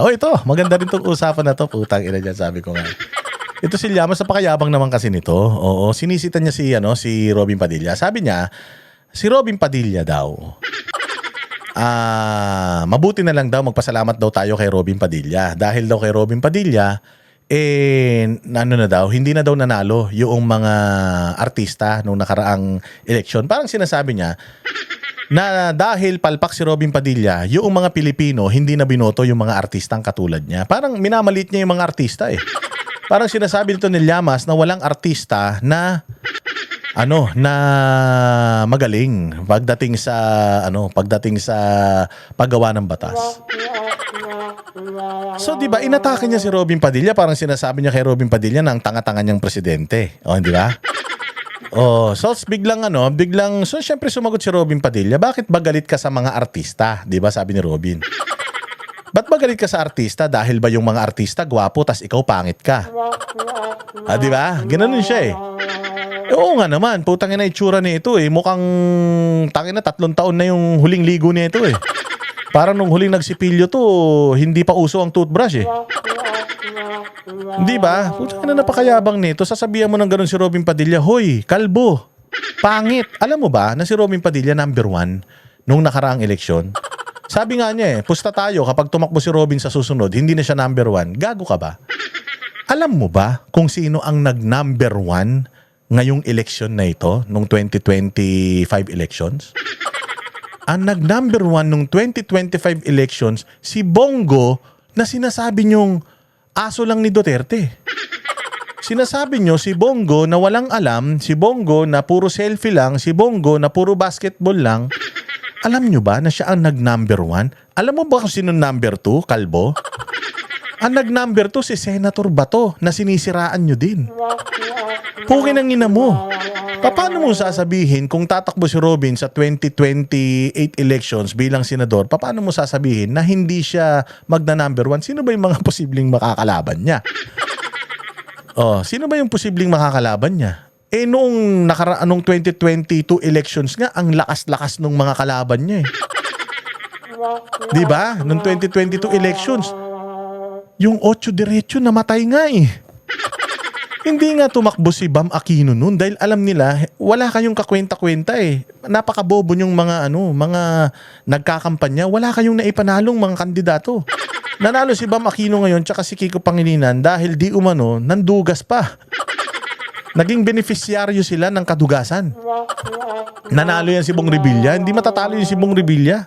Oh, ito. Maganda rin tong usapan na to. Putang ina dyan, sabi ko nga. Ito si Llamas, napakayabang naman kasi nito. Oo, sinisitan niya si Robin Padilla. Sabi niya, si Robin Padilla daw, mabuti na lang daw, magpasalamat daw tayo kay Robin Padilla. Dahil daw kay Robin Padilla, ano na daw, hindi na daw nanalo yung mga artista nung nakaraang eleksyon. Parang sinasabi niya, na dahil palpak si Robin Padilla, yung mga Pilipino hindi na binoto yung mga artistang katulad niya. Parang minamalit niya yung mga artista eh. Parang sinasabi nito ni Llamas na walang artista na na magaling pagdating sa paggawa ng batas. So 'di ba inatake niya si Robin Padilla, parang sinasabi niya kay Robin Padilla na ang tanga-tanga niyang presidente. Oh, di ba? Oh, so biglang so syempre sumagot si Robin Padilla, bakit ba galit ka sa mga artista? 'Di ba sabi ni Robin? Ba't ba galit ka sa artista? Dahil ba yung mga artista gwapo tas ikaw pangit ka? Di ba? Ganoon siya eh. Oo nga naman, putang ina itsura nito eh. Mukhang tangin na 3 taon na yung huling ligo nito eh. Parang nung huling nagsipilyo to, hindi pa uso ang toothbrush eh. Di ba? Putang ina napakayabang nito. Sasabihan mo ng gano'n si Robin Padilla, hoy, kalbo, pangit. Alam mo ba na si Robin Padilla number 1 nung nakaraang eleksyon? Sabi nga niya pusta tayo kapag tumakbo si Robin sa susunod, hindi na siya number 1. Gago ka ba? Alam mo ba kung sino ang nag-number 1 ngayong eleksyon na ito, nung 2025 elections? Ang nag-number 1 nung 2025 elections, si Bongo na sinasabi niyong aso lang ni Duterte. Sinasabi niyo si Bongo na walang alam, si Bongo na puro selfie lang, si Bongo na puro basketball lang. Alam nyo ba na siya ang nag-number 1? Alam mo ba kung sino number 2, kalbo? Ang nag-number 2 si Senator Bato na sinisiraan nyo din. Pukin ang ina mo. Paano mo sasabihin kung tatakbo si Robin sa 2028 elections bilang senador, paano mo sasabihin na hindi siya magna-number 1? Sino ba yung mga posibleng makakalaban niya? Oh, sino ba yung posibleng makakalaban niya? Noong 2022 elections nga, ang lakas-lakas ng mga kalaban niya eh. Di ba? Noong 2022 elections, yung 8 diretso namatay nga eh. Hindi nga tumakbo si Bam Aquino noon dahil alam nila, wala kayong kakwenta-kwenta eh. Napakabobo yung mga nagkakampanya, wala kayong naipanalong mga kandidato. Nanalo si Bam Aquino ngayon tsaka si Kiko Pangilinan dahil di umano, nandugas pa. Naging beneficiaryo sila ng kadugasan. Nanalo yan si Bong Revilla. Hindi matatalo yan si Bong Revilla.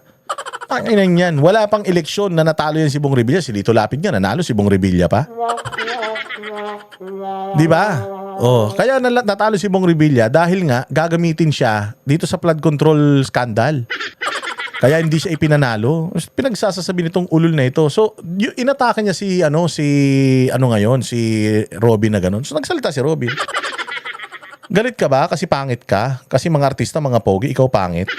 Ang inang yan. Wala pang eleksyon na natalo yan si Bong Revilla. Si Lito Lapid nga, nanalo si Bong Revilla pa. Di ba? Oh, kaya natalo si Bong Revilla dahil nga gagamitin siya dito sa flood control scandal. Kaya hindi siya ipinanalo. Pinagsasasabi nitong ulol na ito. So, inatake niya si Robin na ganun. So, nagsalita si Robin. Galit ka ba kasi pangit ka? Kasi mga artista, mga pogi, ikaw pangit.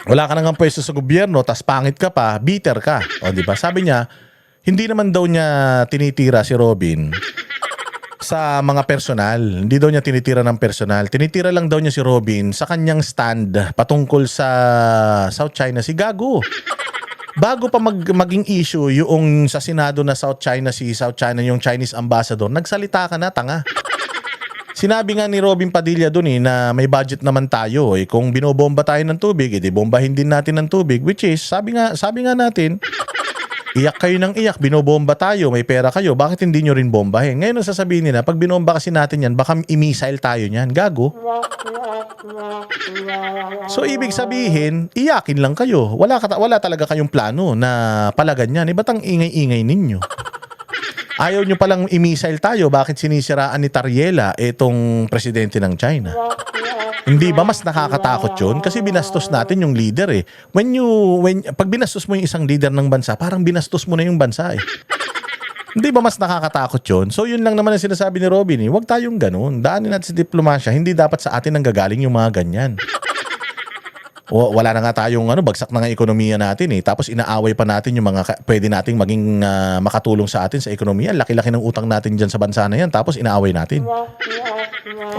Wala ka nang pwesto sa gobyerno, tas pangit ka pa, bitter ka. O, di ba? Sabi niya, hindi naman daw niya tinitira si Robin sa mga personal. Hindi daw niya tinitira ng personal. Tinitira lang daw niya si Robin sa kanyang stand patungkol sa South China Sea. Gago. Bago pa maging issue yung sa Senado na South China yung Chinese ambassador, nagsalita ka na, tanga. Sinabi nga ni Robin Padilla doon na may budget naman tayo kung binobomba tayo ng tubig, edi bombahin din natin ng tubig, which is sabi nga natin, iyak kayo ng iyak, binobomba tayo, may pera kayo, bakit hindi nyo rin bombahin? Ngayon ang sasabihin nila, pag binomba kasi natin yan, baka i-missile tayo niyan. Gago. So ibig sabihin, iyakin lang kayo. Wala talaga kayong plano na palagan yan. Ba't ang ingay-ingay ninyo? Ayaw nyo palang i-missile tayo, bakit sinisiraan ni Tariela itong presidente ng China? Hindi ba mas nakakatakot yun? Kasi binastos natin yung leader eh. Pag binastos mo yung isang leader ng bansa, parang binastos mo na yung bansa eh. Hindi ba mas nakakatakot yun? So yun lang naman ang sinasabi ni Robin eh. Huwag tayong ganun. Daanin natin sa diplomasya. Hindi dapat sa atin ang gagaling yung mga ganyan. Wala na nga tayong bagsak na nga ekonomiya natin eh. Tapos inaaway pa natin yung mga pwede nating maging makatulong sa atin sa ekonomiya. Laki-laki ng utang natin dyan sa bansa na yan. Tapos inaaway natin.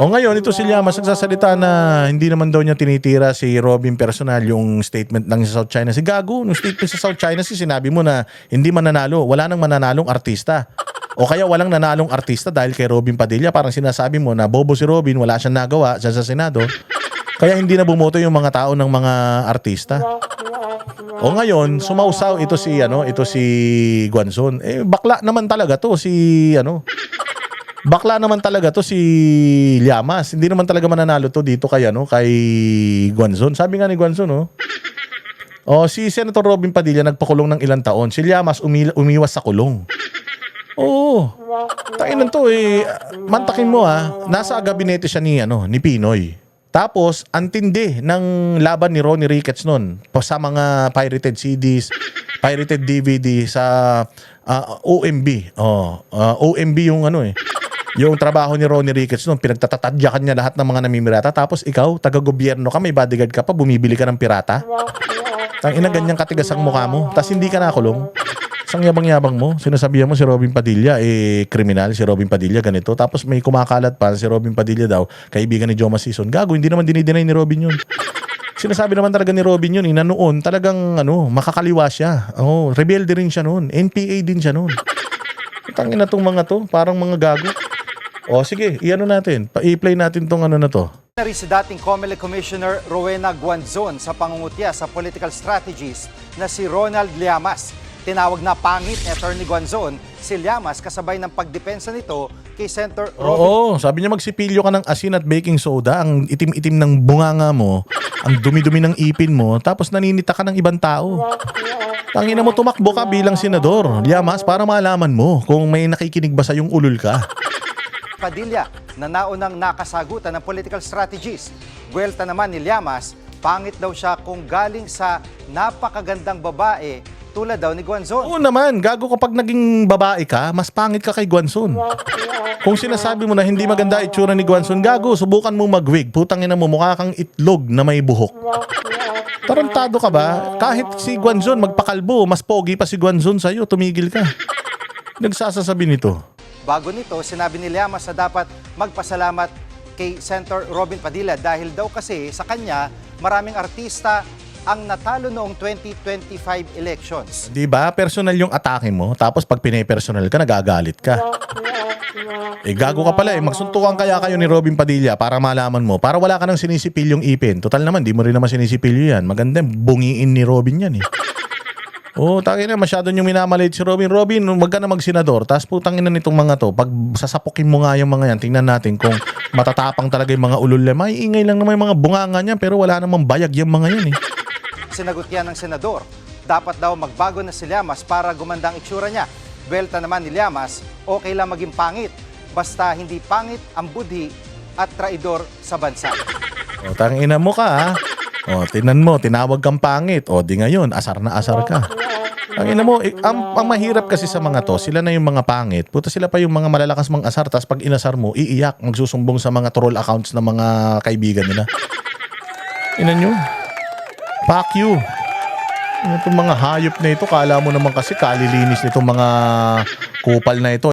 O ngayon, ito si Llamas nagsasalita na hindi naman daw niya tinitira si Robin personal yung statement ng sa South China. Si Gago, yung statement sa South China sinabi mo na hindi mananalo. Wala nang mananalong artista. O kaya walang nanalong artista dahil kay Robin Padilla. Parang sinasabi mo na bobo si Robin, wala siyang nagawa sa Senado. Kaya hindi na bumoto yung mga tao ng mga artista. O ngayon, sumausaw ito si Guanzon. Bakla naman talaga to Bakla naman talaga to si Llamas. Hindi naman talaga mananalo to dito kay Guanzon. Sabi nga ni Guanzon, si Senator Robin Padilla nagpakulong ng ilang taon. Si Llamas umiwas sa kulong. Oo. Tainan to mantakin mo nasa gabinete siya ni Pinoy. Tapos, antindi ng laban ni Ronnie Ricketts noon sa mga pirated CDs, pirated DVD sa OMB. OMB yung yung trabaho ni Ronnie Ricketts noon, pinagtatatadyakan niya lahat ng mga namimirata. Tapos ikaw, taga-gobyerno ka, may bodyguard ka pa, bumibili ka ng pirata. Tangina, ganyang katigas ang mukha mo. Tapos hindi ka nakulong. Ang yabang-yabang mo, sinasabihan mo si Robin Padilla, kriminal si Robin Padilla, ganito. Tapos may kumakalat pa, si Robin Padilla daw, kaibigan ni Joma Sison. Gago, hindi naman dinideny ni Robin yun. Sinasabi naman talaga ni Robin yun, na noon, talagang, makakaliwa siya. Rebelde rin siya noon. NPA din siya noon. Tangin na tong mga to, parang mga gago. Sige, natin. I-play natin tong na to. Si dating COMELEC Commissioner Rowena Guanzon sa pangungutya sa political strategies na si Ronald Llamas. Tinawag na pangit ni Attorney Guanzon si Llamas kasabay ng pagdepensa nito kay Senator Robin. Sabi niya magsipilyo ka ng asin at baking soda, ang itim-itim ng bunganga mo, ang dumi-dumi ng ipin mo, tapos naninita ka ng ibang tao. Tangina mo, tumakbo ka bilang senador, Llamas, para malaman mo kung may nakikinig ba sa yung ulul ka. Padilla na naunang nakasagutan ng political strategies. Buwelta naman ni Llamas, pangit daw siya kung galing sa napakagandang babae tulad daw ni Guanzon. Oo naman, gago kapag naging babae ka, mas pangit ka kay Guanzon. Kung sinasabi mo na hindi maganda itsura ni Guanzon, gago, subukan mo mag-wig. Putang ina mo, mukha kang itlog na may buhok. Tarantado ka ba? Kahit si Guanzon magpakalbo, mas pogi pa si Guanzon sa'yo, tumigil ka. Nagsasasabi nito. Bago nito, sinabi ni Llamas na dapat magpasalamat kay Senator Robin Padilla dahil daw kasi sa kanya, maraming artista ang natalo noong 2025 elections. Di ba? Personal yung atake mo, tapos pag pine-personal ka, nagagalit ka. Gago ka pala Magsuntukan kaya kayo ni Robin Padilla para malaman mo, para wala ka ng sinisipilyong ipin. Total naman, di mo rin naman sinisipilyo yan. Maganda, bungiin ni Robin yan tangin na, masyado nyo minamalit si Robin. Robin, wag ka na magsenador. Tapos putangin na nitong mga to. Pag sasapukin mo nga yung mga yan, tingnan natin kung matatapang talaga yung mga ulul. May ingay lang naman yung mga bunganga niyan, pero wala namang bayag yung mga yan Sinagot yan ng senador. Dapat daw magbago na si Llamas para gumanda ang itsura niya. Belta naman ni Llamas, okay lang maging pangit. Basta hindi pangit ang budhi at traidor sa bansa. Tangina mo ka tinan mo, tinawag kang pangit. Di ngayon, asar na asar ka. Tangina mo, ang mahirap kasi sa mga to, sila na yung mga pangit. Puta sila pa yung mga malalakas mang asar. Tapos pag inasar mo, iiyak, magsusumbong sa mga troll accounts ng mga kaibigan nila. Inan nyo. Fuck you. Itong mga hayop na ito, kala mo naman kasi kalilinis nitong mga kupal na ito.